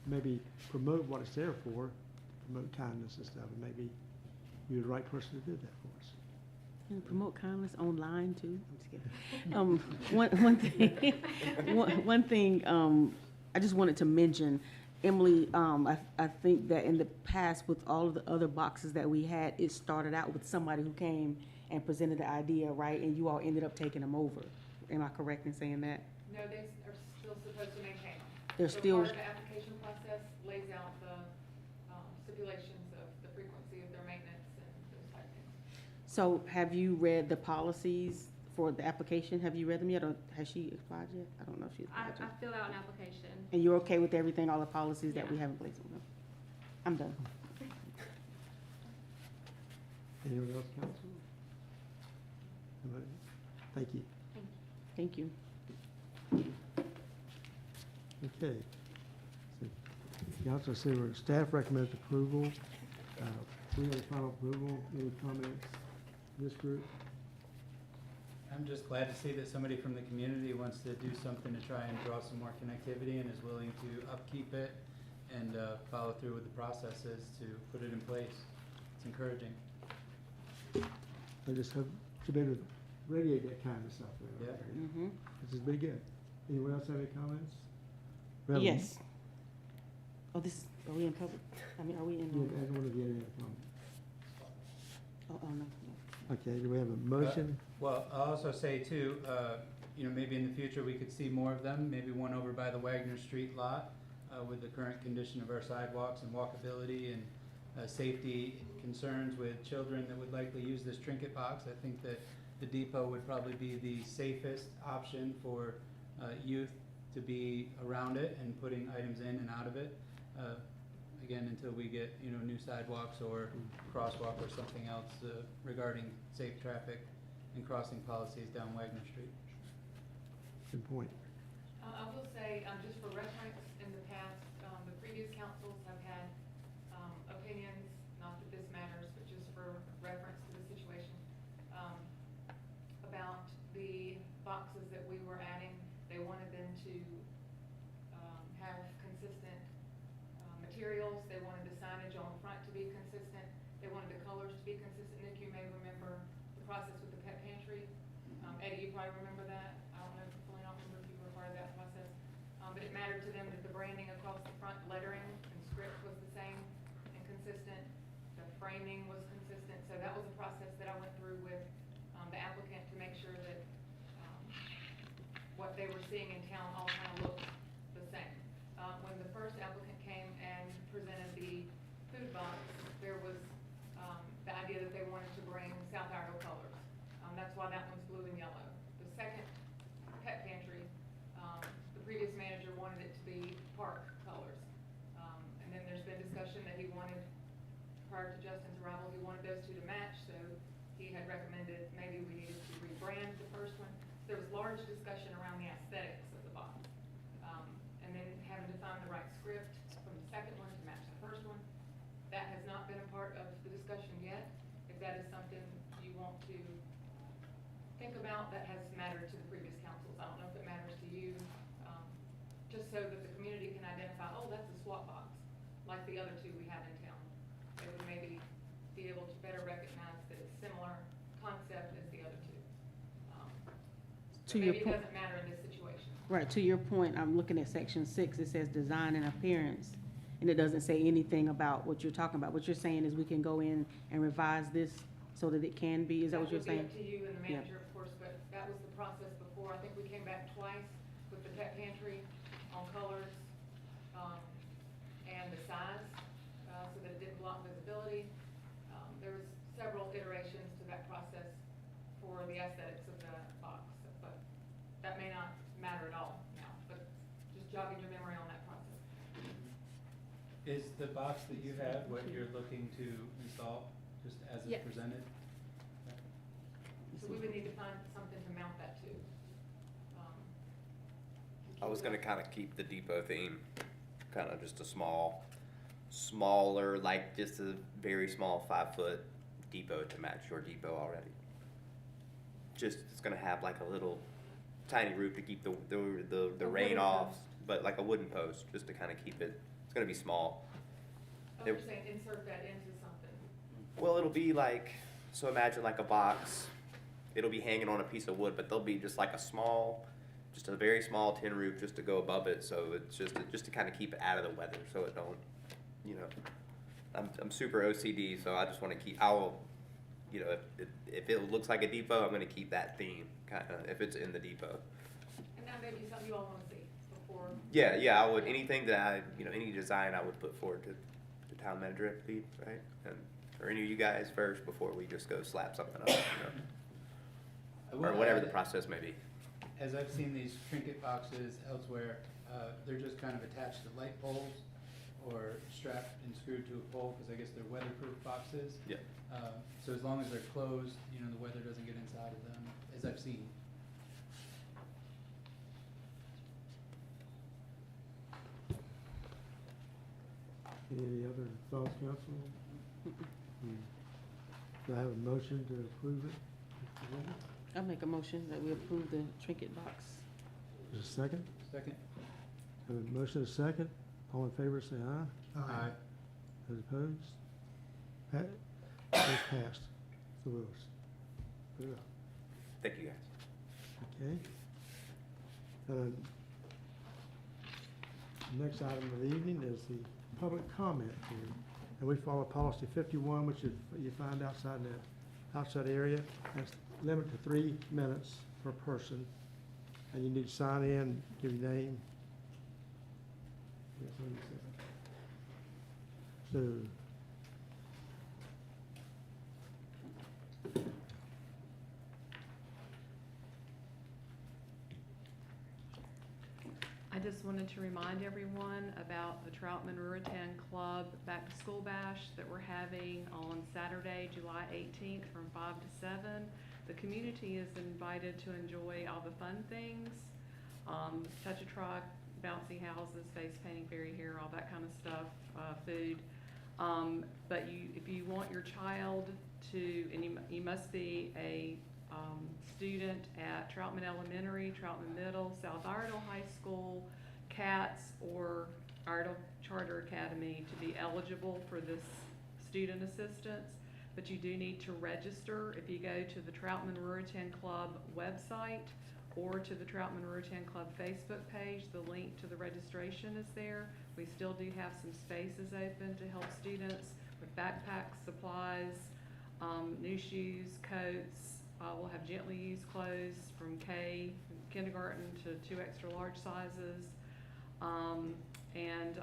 maybe promote what it's there for, promote kindness and stuff, and maybe you're the right person to do that for us. And promote kindness online too. I'm just kidding. One thing, one thing, I just wanted to mention, Emily, I think that in the past with all of the other boxes that we had, it started out with somebody who came and presented the idea, right? And you all ended up taking them over. Am I correct in saying that? No, they are still supposed to maintain them. They're So still, part of the application process lays out the stipulations of the frequency of their maintenance and those type of things. so have you read the policies for the application? Have you read them yet, or has she applied yet? I don't know if she I applied yet. filled out an application. And you're okay with everything, all the policies that we Yeah. have in place? Okay. I'm done. Anyone else, council? Nobody? Thank you. Thank you. Okay. So, council, so staff recommends approval. We have final approval. Any comments? This group? I'm just glad to see that somebody from the community wants to do something to try and draw some more connectivity and is willing to upkeep it and follow through with the processes to put it in place. It's encouraging. I just hope to be able to radiate that kindness out there. Yeah. Mm-hmm. This has been good. Anyone else have any comments? We have a- Yes. Oh, are we in public? I mean, are we in? Yeah, anyone of you have any comments? Oh, no. Okay, do we have a motion? Well, I'll also say too, maybe in the future we could see more of them, maybe one over by the Wagner Street lot with the current condition of our sidewalks and walkability and safety concerns with children that would likely use this trinket box. I think that the depot would probably be the safest option for youth to be around it and putting items in and out of it. Again, until we get, new sidewalks or crosswalk or something else regarding safe traffic and crossing policies down Wagner Street. Good point. I will say, just for reference, in the past, the previous councils have had opinions, not that this matters, but just for reference to the situation, about the boxes that we were adding. They wanted them to have probably remember that. I don't know if fully not remember if you were part of that process. But it mattered to them that the branding across the front lettering and script was the same and consistent. The framing was consistent. So that was a process that I went through with the applicant to make sure that what they were seeing in town all kind of looked the same. When the first applicant came and presented the food box, there was the idea that they wanted to bring South Iredell colors. That's why that one's blue and yellow. The second pet pantry, the previous manager wanted it to be park colors. And then there's been discussion that he wanted, prior to Justin's arrival, he wanted those two to match, so he had recommended maybe we needed to rebrand the first one. There was large discussion around the aesthetics of the box. And then having to find the right script from the second one to match the first one. That has not been a part of the discussion yet. If that is something you want to think about, that has mattered to the previous councils. I don't know if it matters to you, just so that the community can identify, oh, that's a swap box, like the other two we have in town. They would maybe be able to better recognize that it's similar concept as the other two. To your Maybe it point, doesn't matter in this situation. right, to your point, I'm looking at section 6, it says design and appearance, and it doesn't say anything about what you're talking about. What you're saying is we can go in and revise this so that it can be, is that what you're saying? That would be up to you and the Yeah. manager, of course, but that was the process before. I think we came back twice with the pet pantry on colors, and the size, so that it didn't block visibility. There was several iterations to that process for the aesthetics of the box, but that may not matter at all now, but just jogging your memory on that process. Is the box that you have what you're looking to install, just as Yes. it's presented? So we would need to find something to mount that to. I was gonna kind of keep the depot theme, kind of just a smaller, like just a very small 5-foot depot to match your depot already. Just, it's gonna have like a little tiny roof to keep the rain wooden off, post. but like a wooden post, just to kind of keep it, it's gonna be small. Oh, you're saying insert that into something. Well, it'll be like, so imagine like a box, it'll be hanging on a piece of wood, but there'll be just like just a very small tin roof just to go above it, so it's just to kind of keep it out of the weather, so it don't, I'm super OCD, so I just want to keep, if it looks like a depot, I'm gonna keep that theme, kind of, if it's in the depot. And that may be something you all want to see before. Yeah, I would, anything that any design I would put forward to the town manager, I believe, right? Or any of you guys first before we just go slap something up, or whatever the process may be. As I've seen these trinket boxes elsewhere, they're just kind of attached to light poles or strapped and screwed to a pole, because I guess they're weatherproof boxes. Yeah. So as long as they're closed, the weather doesn't get inside of them, as I've seen. Any other thoughts, council? Do I have a motion to approve it? I'll make a motion that we approve the trinket box. Is there a second? Second? Have a motion, a second. All in favor, say aye. Aye. Those opposed? It's passed. So we'll put it up. Thank you, guys. Okay. Next item of the evening is the public comment period. And we follow policy 51, which is you find outside the outside area. That's limited to 3 minutes per person. And you need to sign in, give your name. So, I just wanted to remind everyone about the Troutman Ruritan Club Back to School Bash that we're having on Saturday, July 18th from 5 to 7. The community is invited to enjoy all the fun things, touch a truck, bouncy houses, face painting, fairy hair, all that kind of stuff, food. But if you want your child to, and you must be a student at Troutman Elementary, Troutman Middle, South Iredell High School, CATS, or Iredell Charter Academy to be eligible for this student assistance. but you do need to register. If you go to the Troutman Ruritan Club website or to the Troutman Ruritan Club Facebook page, the link to the registration is there. We still do have some spaces open to help students with backpacks, supplies, new shoes, coats. We'll have gently used clothes from kindergarten to 2 extra large sizes. And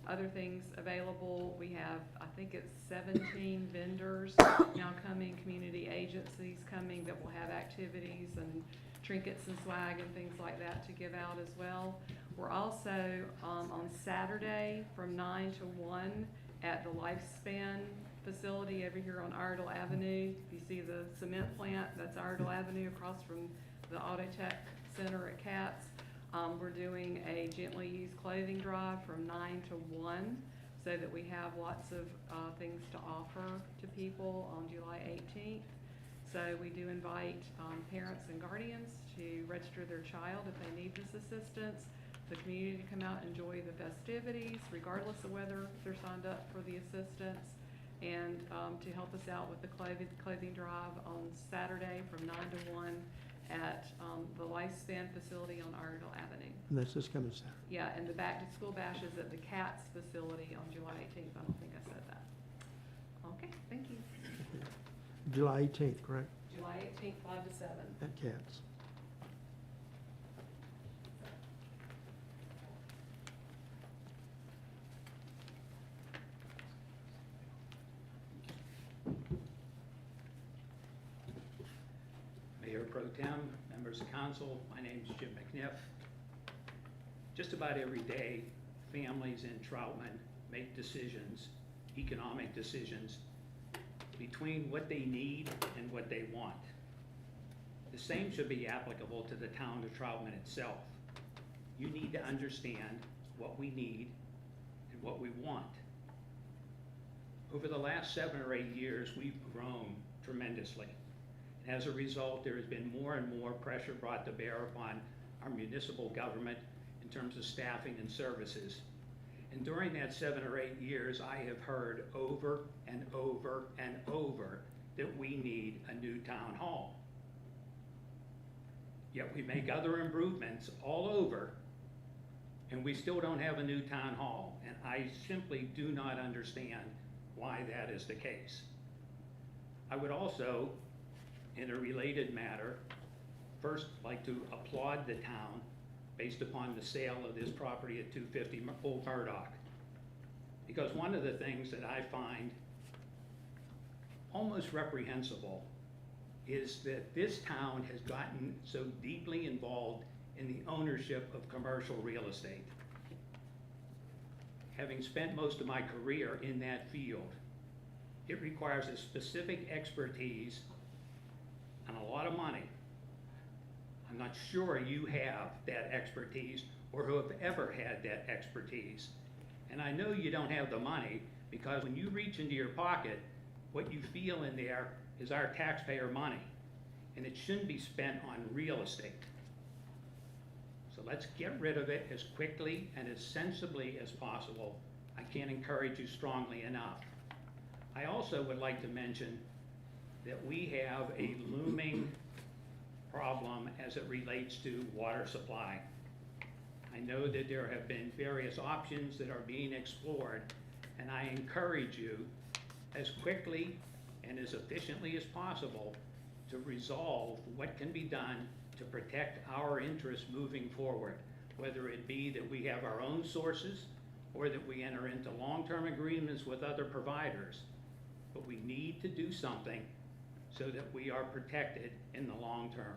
other things available. We have, I think it's 17 vendors now coming, community agencies coming that will have activities and trinkets and swag and things like that to give out as well. We're also on Saturday from 9 to 1 at the Lifespan facility over here on Iredell Avenue. If you see the cement plant, that's Iredell Avenue across from the Auto Tech Center at Katz. We're doing a gently used clothing drive from 9 to 1 so that we have lots of things to offer to people on July 18th. So we do invite parents and guardians to register their child if they need this assistance. The community to come out and enjoy the festivities regardless of whether they're signed up for the assistance, and to help us out with the clothing drive on Saturday from 9 to 1 at the Lifespan facility on Iredell Avenue. And that's just coming Saturday. Yeah, and the back to school bash is at the Katz facility on July 18th. I don't think I said that. Okay, thank you. July 18th, correct? July 18th, 5 to 7. At Katz. Mayor Pro Tem, members of council, my name is Jim McNiff. Just about every day, families in Troutman make decisions, economic decisions, between what they need and what they want. The same should be applicable to the town of Troutman itself. You need to understand what we need and what we want. Over the last 7 or 8 years, we've grown tremendously. As a result, there has been more and more pressure brought to bear upon our municipal government in terms of staffing and services. And during that 7 or 8 years, I have heard over and over and over that we need a new town hall. Yet we make other improvements all over, and we still don't have a new town hall. And I simply do not understand why that is the case. I would also, in a related matter, first like to applaud the town based upon the sale of this property at 250 Old Murdoch. Because one of the things that I find almost reprehensible is that this town has gotten so deeply involved in the ownership of commercial real estate. Having spent most of my career in that field, it requires a specific expertise and a lot of money. I'm not sure you have that expertise or who have ever had that expertise. And I know you don't have the money because when you reach into your pocket, what you feel in there is our taxpayer money, and it shouldn't be spent on real estate. So let's get rid of it as quickly and as sensibly as possible. I can't encourage you strongly enough. I also would like to mention that we have a looming problem as it relates to water supply. I know that there have been various options that are being explored, and I encourage you as quickly and as efficiently as possible to resolve what can be done to protect our interests moving forward, whether it be that we have our own sources or that we enter into long-term agreements with other providers. But we need to do something so that we are protected in the long term.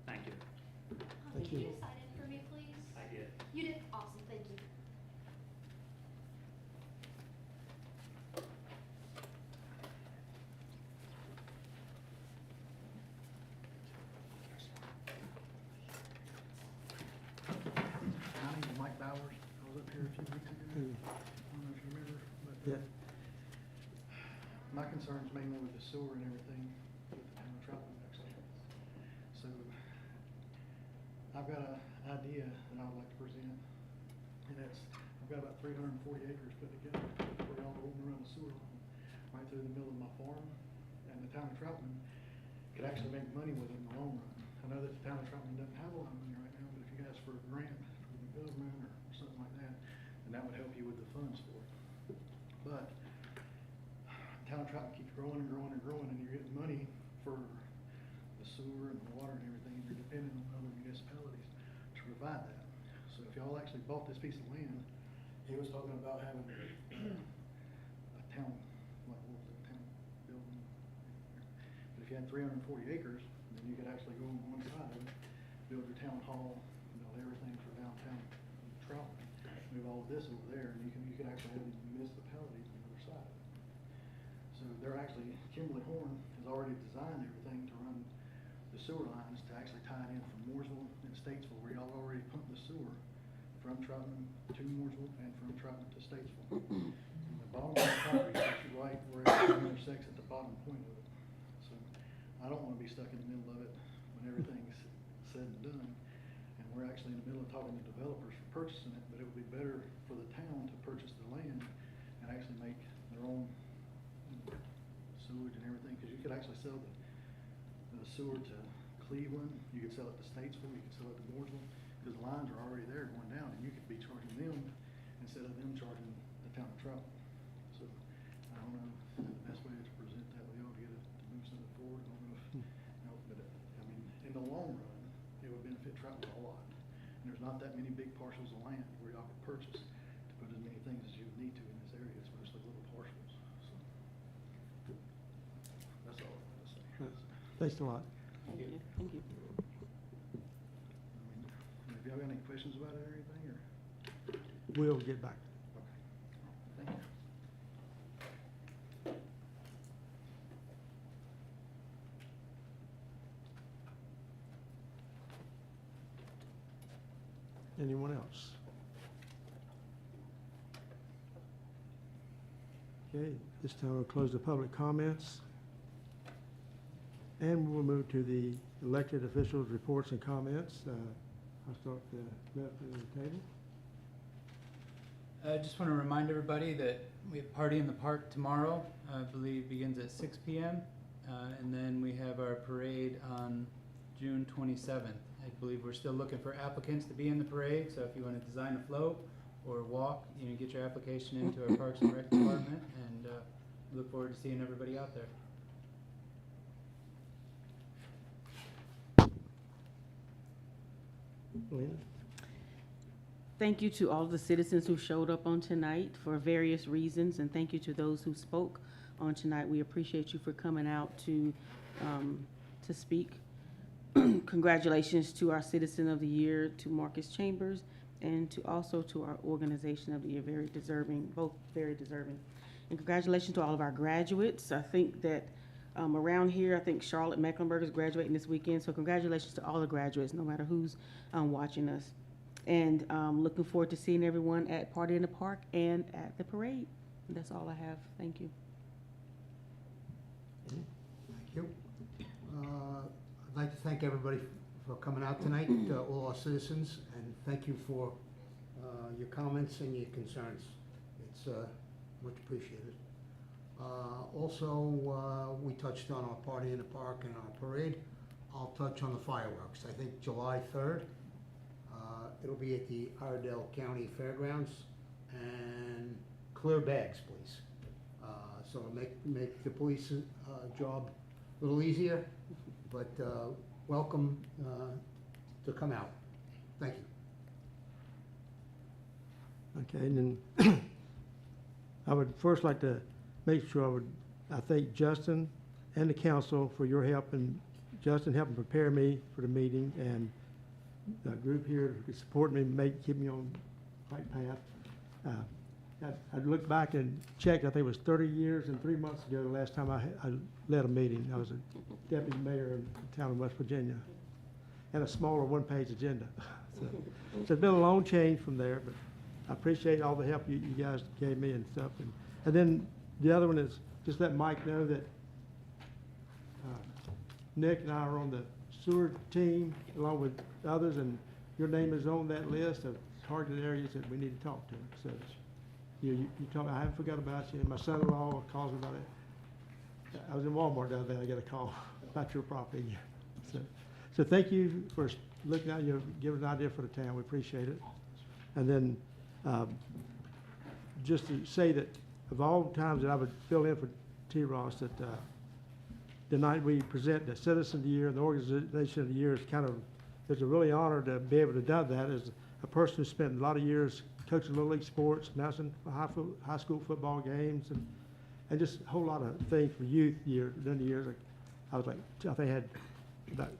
Thank you. Thank Can you. you sign in for me, please? I did. You did? Awesome, thank you. My name is Mike Bowers. I was up here a few weeks ago. I don't know if you remember, but Yeah. my concern's mainly with the sewer and everything with the town of Troutman, actually. So I've got an idea that I'd like to present, and that's, I've got about 340 acres put together where y'all are going to run the sewer line. right through the middle of my farm, and the town of Troutman could actually make money with it in the long run. I know that the town of Troutman doesn't have a lot of money right now, but if you ask for a grant from the government or something like that, then that would help you with the funds for it. But the town of Troutman keeps growing and growing and growing, and you're getting money for the sewer and the water and everything, and you're depending on other municipalities to provide that. So if y'all actually bought this piece of land, he was talking about having a town, what was it, town building? But if you had 340 acres, then you could actually go on one side of it, build your town hall, build everything for downtown Troutman, move all of this over there, and you could actually have the municipalities on the other side of it. So they're actually, Kimberly Horn has already designed everything to run the sewer lines to actually tie it in from Mooresville and Statesville, where y'all already pumped the sewer from Troutman to Mooresville and from Troutman to Statesville. And the bottom of the property is right where it intersects at the bottom point of it. So I don't wanna be stuck in the middle of it when everything's said and done. And we're actually in the middle of talking to developers for purchasing it, but it would be better for the town to purchase the land and actually make their own sewage and everything, cause you could actually sell the sewer to Cleveland, you could sell it to Statesville, you could sell it to Mooresville, because the lines are already there going down, and you could be charging them instead of them charging the town of Troutman. So, I don't know, the best way is to present that with y'all to get it, to move something forward. I don't know if, but I mean, in the long run, it would benefit Troutman a lot. And there's not that many big parcels of land where y'all could purchase to put as many things as you would need to in this area. It's mostly little parcels, so. That's all I want to say. Thanks a lot. Thank you. Thank you. If y'all got any questions about it or anything, or? We'll get back. Okay. Thank you. Anyone else? Okay, this time we'll close the public comments. And we'll move to the elected officials' reports and comments. I'll start the left of the table. I just want to remind everybody that we have a party in the park tomorrow. I believe begins at 6 p.m. And then we have our parade on June 27th. I believe we're still looking for applicants to be in the parade. So if you want to design a float or walk, get your application into our Parks and Rec department. And look forward to seeing everybody out there. Lena? Thank you to all the citizens who showed up on tonight for various reasons, and thank you to those who spoke on tonight. We appreciate you for coming out to speak. Congratulations to our Citizen of the Year, to Marcus Chambers, and also to our Organization of the Year, very deserving, both very deserving. And congratulations to all of our graduates. I think that around here, I think Charlotte Mecklenburg is graduating this weekend, so congratulations to all the graduates, no matter who's watching us. And looking forward to seeing everyone at Party in the Park and at the parade. That's all I have. Thank you. Thank you. I'd like to thank everybody for coming out tonight, all our citizens, and thank you for your comments and your concerns. It's much appreciated. Also, we touched on our Party in the Park and our parade. I'll touch on the fireworks. I think July 3rd. It'll be at the Iredell County Fairgrounds, and clear bags, please. So make the police job a little easier, but welcome to come out. Thank you. Okay, and then I would first like to make sure I thank Justin and the council for your help, and Justin helping prepare me for the meeting, and the group here who support me, keep me on the right path. I looked back and checked, I think it was 30 years and 3 months ago, the last time I led a meeting. I was a deputy mayor in the town of West Virginia, and a smaller one-page agenda. So it's been a long change from there, but I appreciate all the help you guys gave me and stuff. And then the other one is just let Mike know that Nick and I are on the sewer team along with others, and your name is on that list of targeted areas that we need to talk to. So you talk, I haven't forgot about you, and my son-in-law calls me about it I was in Walmart the other day, I got a call about your property. So thank you for looking out, you giving an idea for the town, we appreciate it. And then, just to say that of all the times that I would fill in for T. Ross, that, the night we present the Citizen of the Year and the Organization of the Year is kind of, it's a really honor to be able to do that as a person who spent a lot of years coaching Little League sports, announcing high school football games, and just a whole lot of things for youth during the years. I was like, I think I had about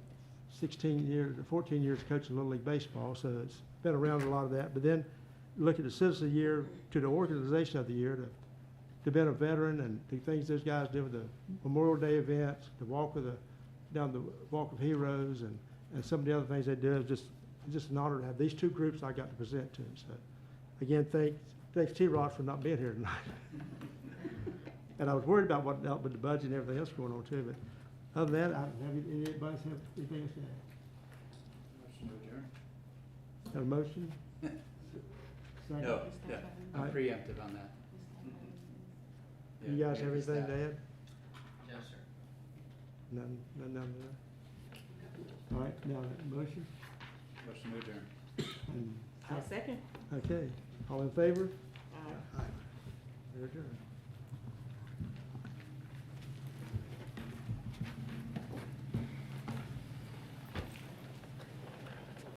16 years, or 14 years coaching Little League baseball, so it's been around a lot of that. But then look at the Citizen of the Year to the Organization of the Year, to be a veteran and the things those guys do with the Memorial Day events, down the Walk of Heroes, and some of the other things they do. It's just an honor to have these two groups I got to present to. So again, thanks T-Rod for not being here tonight. And I was worried about what dealt with the budget and everything else going on too, but other than that, anybody have anything else to add? Motion to adjourn. Have a motion? Second? No, All I'm right. preemptive on that. You guys have anything to add? No, sir. None. All right, now, motion? Motion to adjourn. And I'll second. okay, all in favor? We're adjourned.